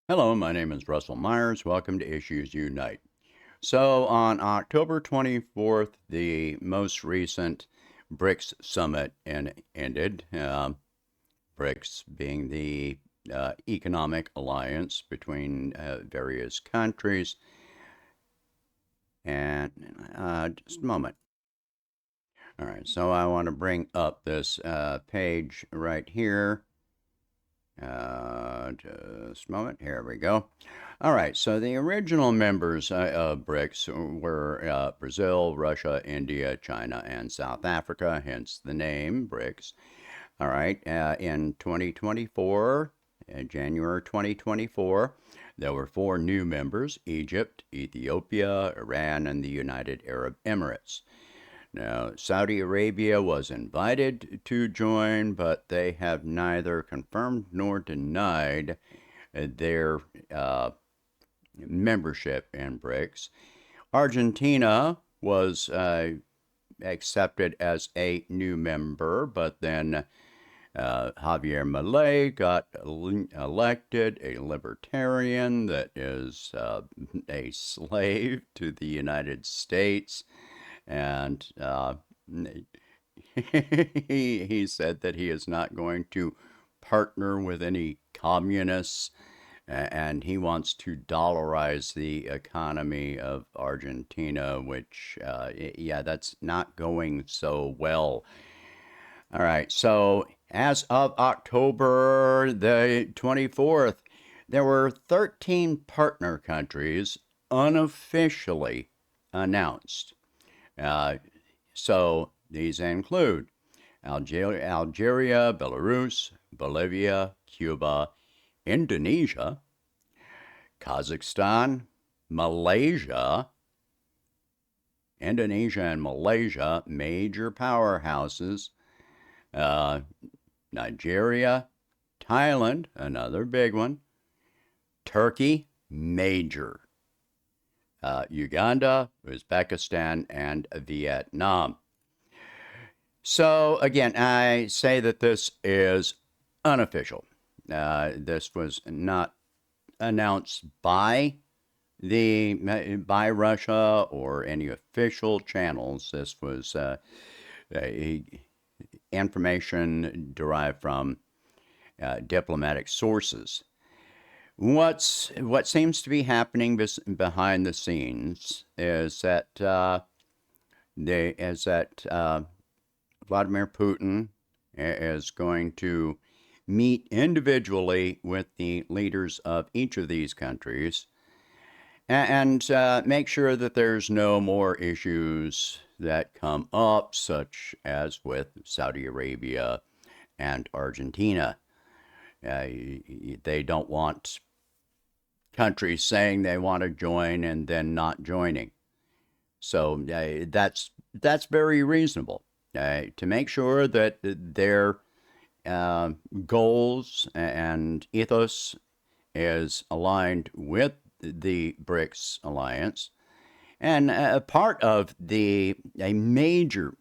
Hello, my name is Russell Myers. Welcome to Issues Unite. So, on October 24th, the most recent BRICS summit ended. BRICS being the economic alliance between various countries. And just a moment. All right, so I want to bring up this page right here. Just a moment. Here we go. All right. So the original members of BRICS were Brazil, Russia, India, China, and South Africa, hence the name BRICS. All right. In 2024, January 2024, there were four new members: Egypt, Ethiopia, Iran, and the United Arab Emirates. Now, Saudi Arabia was invited to join, but they have neither confirmed nor denied their membership in BRICS. Argentina was accepted as a new member, but then Javier Milei got elected, a libertarian that is a slave to the United States. And he said that he is not going to partner with any communists, and he wants to dollarize the economy of Argentina, which, yeah, that's not going so well. All right, so as of October the 24th, there were 13 partner countries unofficially announced. Uh, so these include Algeria, Belarus, Bolivia, Cuba, Indonesia, Kazakhstan, Malaysia. Indonesia and Malaysia, major powerhouses. Uh, Nigeria, Thailand, another big one. Turkey, major. Uganda, Uzbekistan, and Vietnam. So, again, I say that this is unofficial. This was not announced by Russia or any official channels. This was information derived from diplomatic sources. What seems to be happening behind the scenes is that Vladimir Putin is going to meet individually with the leaders of each of these countries and make sure that there's no more issues that come up, such as with Saudi Arabia and Argentina. They don't want countries saying they want to join and then not joining. So that's very reasonable to make sure that their goals and ethos is aligned with the BRICS alliance. And a major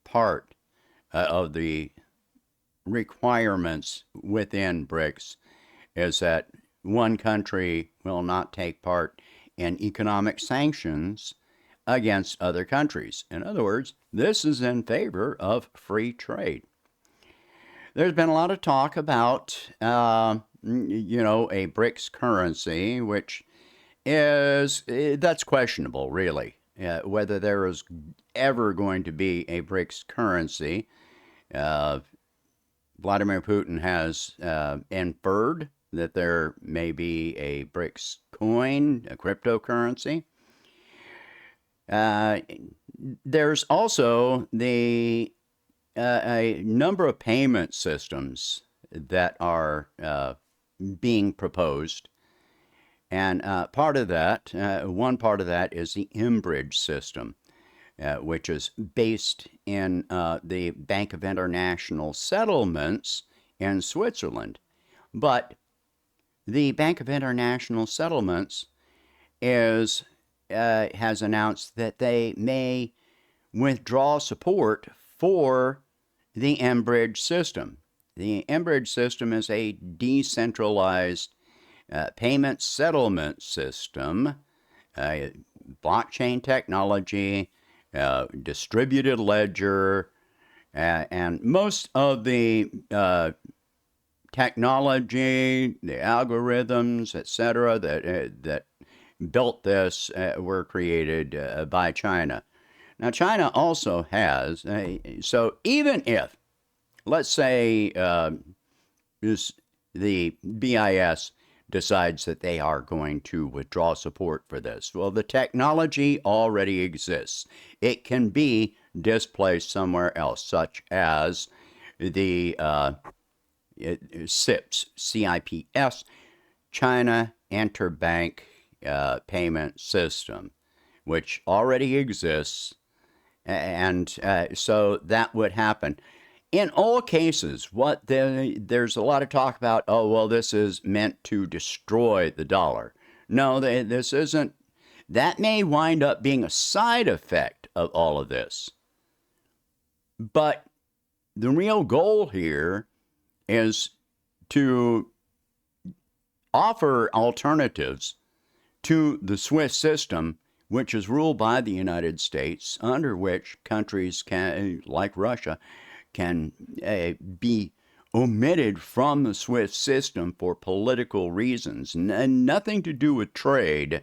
part of the requirements within BRICS is that one country will not take part in economic sanctions against other countries. In other words, this is in favor of free trade. There's been a lot of talk about, a BRICS currency, which that's questionable, really. Whether there is ever going to be a BRICS currency. Vladimir Putin has inferred that there may be a BRICS coin, a cryptocurrency. There's also a number of payment systems that are being proposed. And one part of that is the mBridge system, which is based in the Bank of International Settlements in Switzerland. But the Bank of International Settlements has announced that they may withdraw support for the mBridge system. The mBridge system is a decentralized payment settlement system, blockchain technology, distributed ledger, and most of the technology, the algorithms, etc., that built this were created by China. Now, China also has, so even if, let's say, the BIS decides that they are going to withdraw support for this, well, the technology already exists. It can be displaced somewhere else, such as the CIPS, China Interbank Payment System, which already exists. And so that would happen. In all cases, there's a lot of talk about, oh, well, this is meant to destroy the dollar. No, this isn't. That may wind up being a side effect of all of this. But the real goal here is to offer alternatives to the SWIFT system, which is ruled by the United States, under which countries can, like Russia, can be omitted from the SWIFT system for political reasons, nothing to do with trade,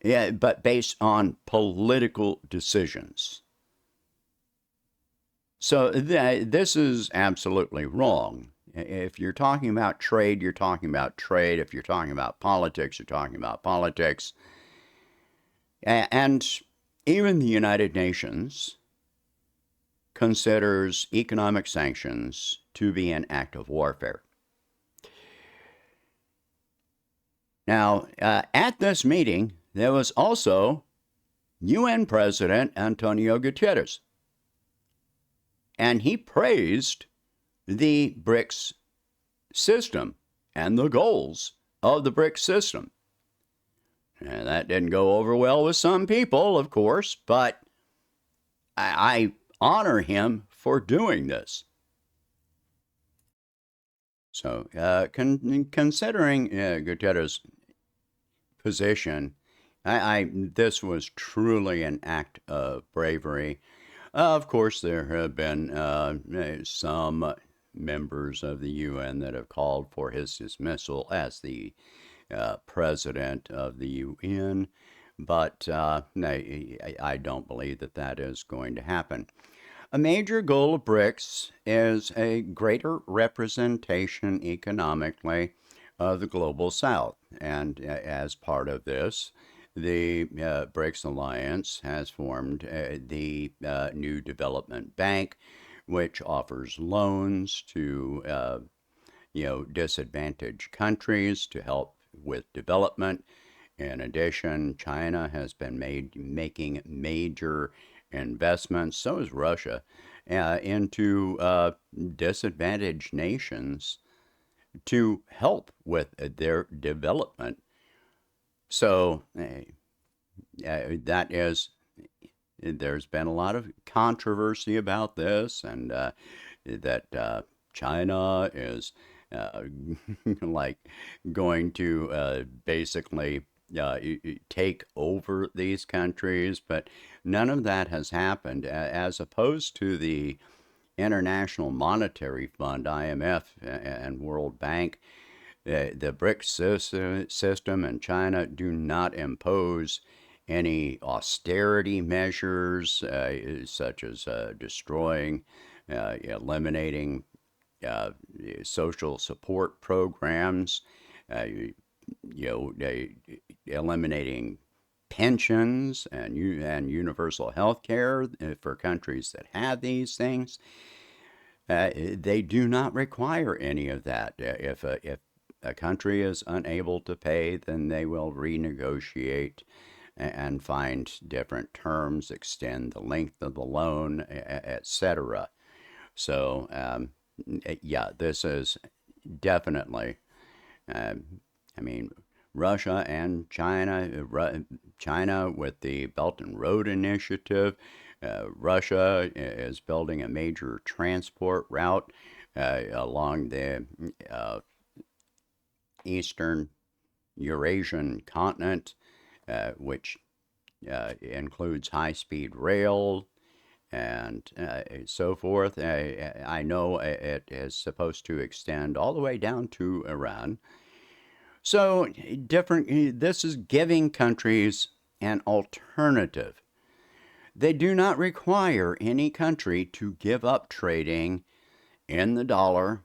but based on political decisions. So this is absolutely wrong. If you're talking about trade, you're talking about trade. If you're talking about politics, you're talking about politics. And even the United Nations considers economic sanctions to be an act of warfare. Now, at this meeting, there was also UN President Antonio Guterres, and he praised the BRICS system and the goals of the BRICS system. And that didn't go over well with some people, of course, but I honor him for doing this. So, considering Guterres' position, this was truly an act of bravery. Of course, there have been some members of the UN that have called for his dismissal as the president of the UN, but I don't believe that that is going to happen. A major goal of BRICS is a greater representation economically of the global south, and as part of this, the BRICS Alliance has formed the New Development Bank, which offers loans to disadvantaged countries to help with development. In addition, China has been making major investments, so is Russia, into disadvantaged nations to help with their development. So there's been a lot of controversy about this, and that China is like going to basically take over these countries, but none of that has happened, as opposed to the International Monetary Fund, IMF, and World Bank. The BRICS system and China do not impose any austerity measures, such as destroying, eliminating social support programs, eliminating pensions and universal health care for countries that have these things. They do not require any of that. If a country is unable to pay, then they will renegotiate and find different terms, extend the length of the loan, etc. So, this is definitely, Russia and China with the Belt and Road Initiative. Russia is building a major transport route along the eastern Eurasian continent, which includes high-speed rail and so forth. I know it is supposed to extend all the way down to Iran. So this is giving countries an alternative. They do not require any country to give up trading in the dollar,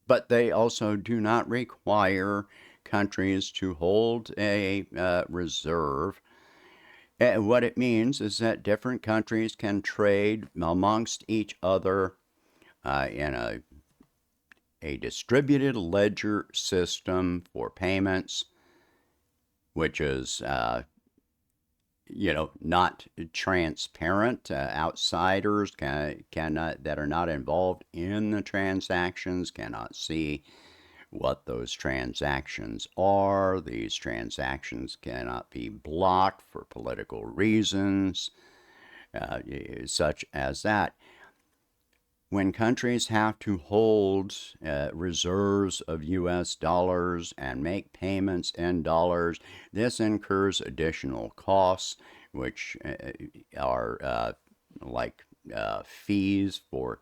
but they also do not require countries to hold a reserve. What it means is that different countries can trade amongst each other in a distributed ledger system for payments, which is not transparent. Outsiders cannot that are not involved in the transactions cannot see what those transactions are. These transactions cannot be blocked for political reasons, such as that. When countries have to hold reserves of U.S. dollars and make payments in dollars, this incurs additional costs, which are like fees for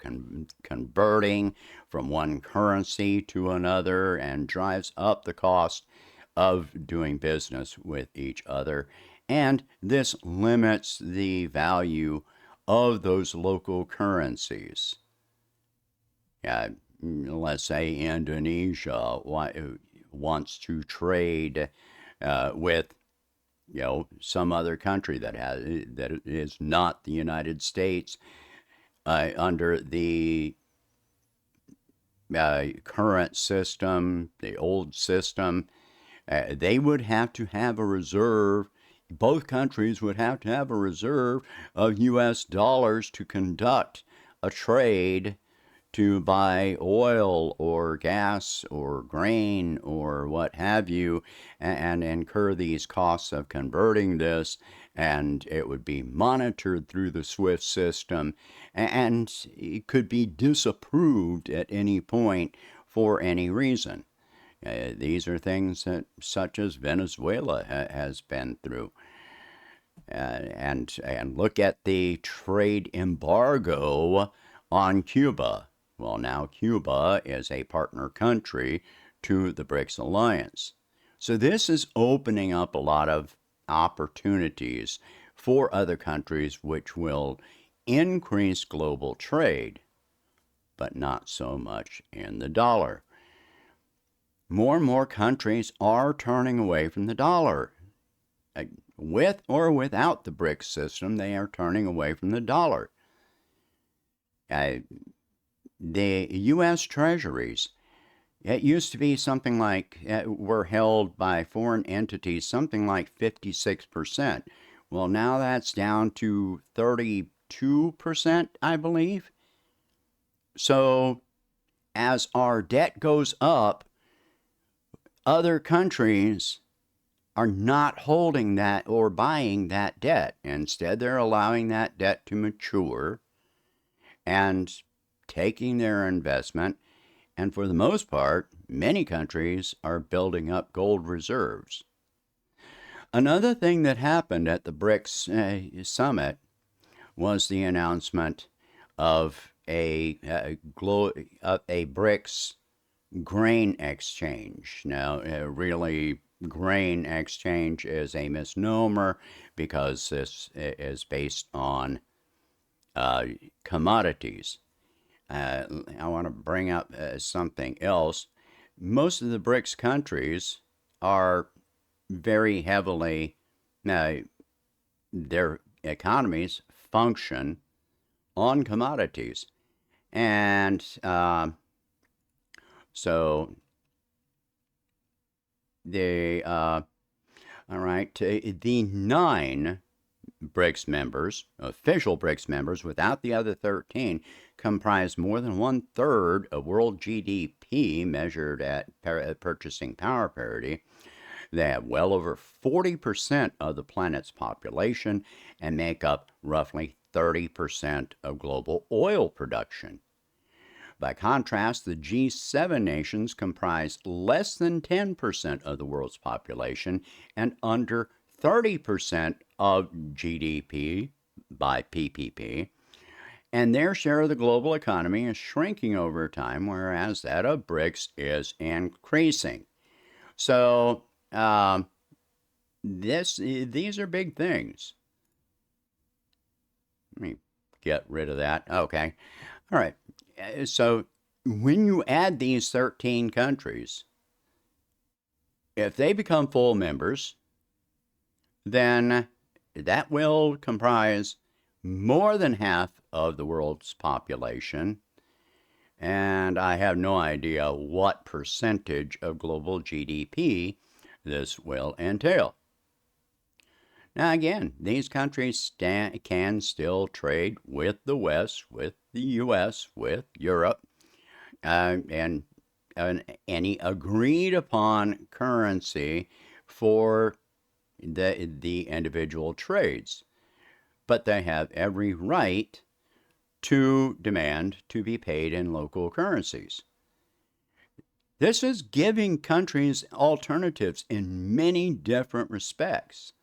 converting from one currency to another, and drives up the cost of doing business with each other. And this limits the value of those local currencies. Let's say Indonesia wants to trade with some other country that is not the United States under the current system, the old system. They would have to have a reserve. Both countries would have to have a reserve of U.S. dollars to conduct a trade to buy oil or gas or grain or what have you, and incur these costs of converting this, and it would be monitored through the SWIFT system, and it could be disapproved at any point for any reason. These are things that, such as Venezuela has been through. And look at the trade embargo on Cuba. Well, now Cuba is a partner country to the BRICS alliance. So this is opening up a lot of opportunities for other countries, which will increase global trade, but not so much in the dollar. More and more countries are turning away from the dollar. With or without the BRICS system, they are turning away from the dollar. The U.S. treasuries, it used to be something like, were held by foreign entities, something like 56%. Well, now that's down to 32%, I believe. So as our debt goes up, other countries are not holding that or buying that debt. Instead, they're allowing that debt to mature and taking their investment, and for the most part, many countries are building up gold reserves. Another thing that happened at the BRICS summit was the announcement of a BRICS grain exchange. Now, really, grain exchange is a misnomer because this is based on commodities. I want to bring up something else. Most of the BRICS countries are very heavily, their economies function on commodities. And so they, all right, the 9 BRICS members, official BRICS members, without the other 13, comprise more than 1/3 of world GDP measured at purchasing power parity. They have well over 40% of the planet's population and make up roughly 30% of global oil production. By contrast, the G7 nations comprise less than 10% of the world's population and under 30% of GDP by PPP, and their share of the global economy is shrinking over time, whereas that of BRICS is increasing. So, these are big things. Let me get rid of that. Okay. All right. So, when you add these 13 countries, if they become full members, then that will comprise more than half of the world's population. And I have no idea what percentage of global GDP this will entail. Now, again, these countries can still trade with the West, with the U.S., with Europe, and any agreed upon currency for the individual trades. But they have every right to demand to be paid in local currencies. This is giving countries alternatives in many different respects.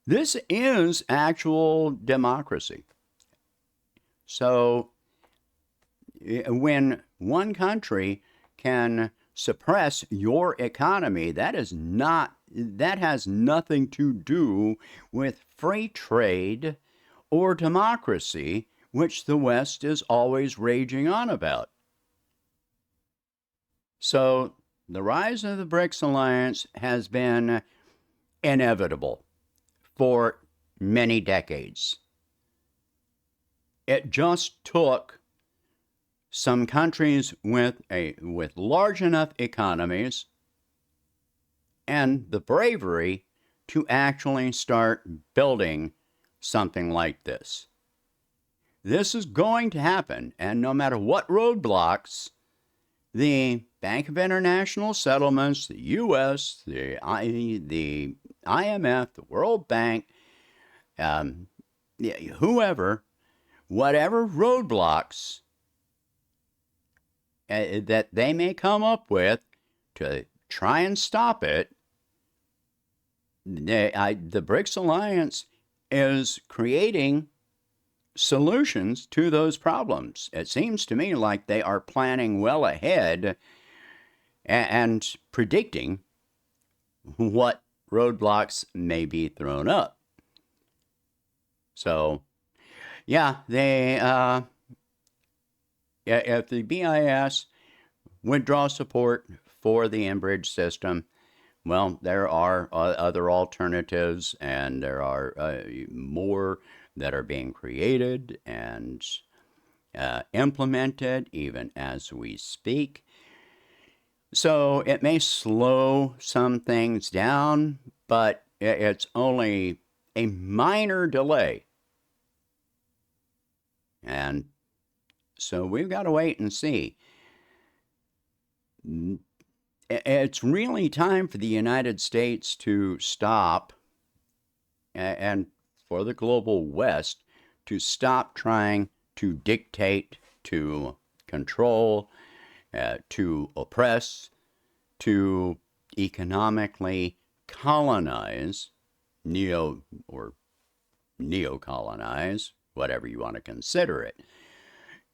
This is actual democracy. So when one country can suppress your economy, that has nothing to do with free trade or democracy, which the West is always raging on about. So the rise of the BRICS alliance has been inevitable for many decades. It just took some countries with large enough economies and the bravery to actually start building something like this. This is going to happen, and no matter what roadblocks, the Bank of International Settlements, the U.S., the IMF, the World Bank, whoever, whatever roadblocks that they may come up with to try and stop it, the BRICS Alliance is creating solutions to those problems. It seems to me like they are planning well ahead and predicting what roadblocks may be thrown up. So, yeah, if the BIS withdraw support for the Enbridge system, well, there are other alternatives, and there are more that are being created and implemented even as we speak. So it may slow some things down, but it's only a minor delay. And so we've got to wait and see. It's really time for the United States to stop, and for the global West to stop trying to dictate, to control, to oppress, to economically colonize, neo-colonize, whatever you want to consider it.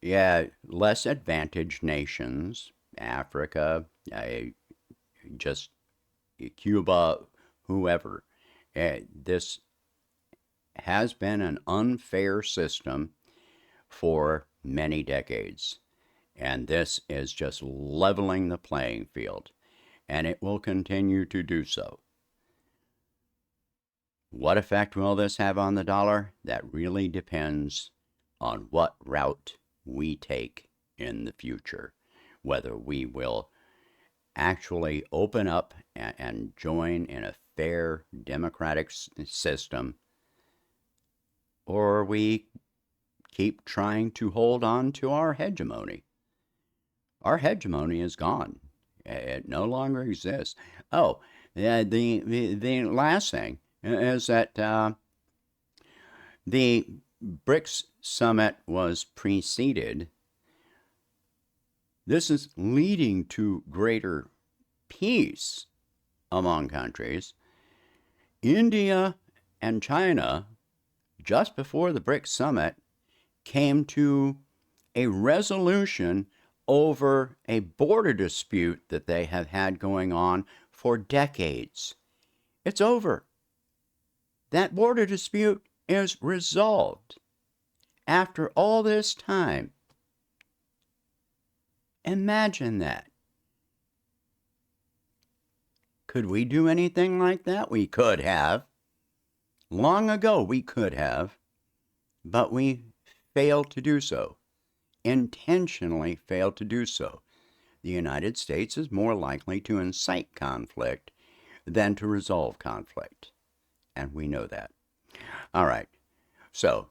Yeah, less advantaged nations, Africa, just Cuba, whoever. This has been an unfair system for many decades, and this is just leveling the playing field, and it will continue to do so. What effect will this have on the dollar? That really depends on what route we take in the future, whether we will actually open up and join in a fair democratic system, or we keep trying to hold on to our hegemony. Our hegemony is gone. It no longer exists. Oh, the last thing is that the BRICS summit was preceded This is leading to greater peace among countries. India and China, just before the BRICS summit, came to a resolution over a border dispute that they have had going on for decades. It's over. That border dispute is resolved after all this time. Imagine that. Could we do anything like that? We could have. Long ago, we could have, but we failed to do so. Intentionally failed to do so. The United States is more likely to incite conflict than to resolve conflict. And we know that. All right. So,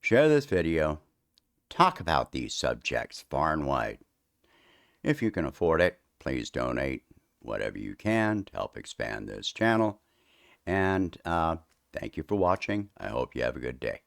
share this video. Talk about these subjects far and wide. If you can afford it, please donate whatever you can to help expand this channel. And thank you for watching. I hope you have a good day.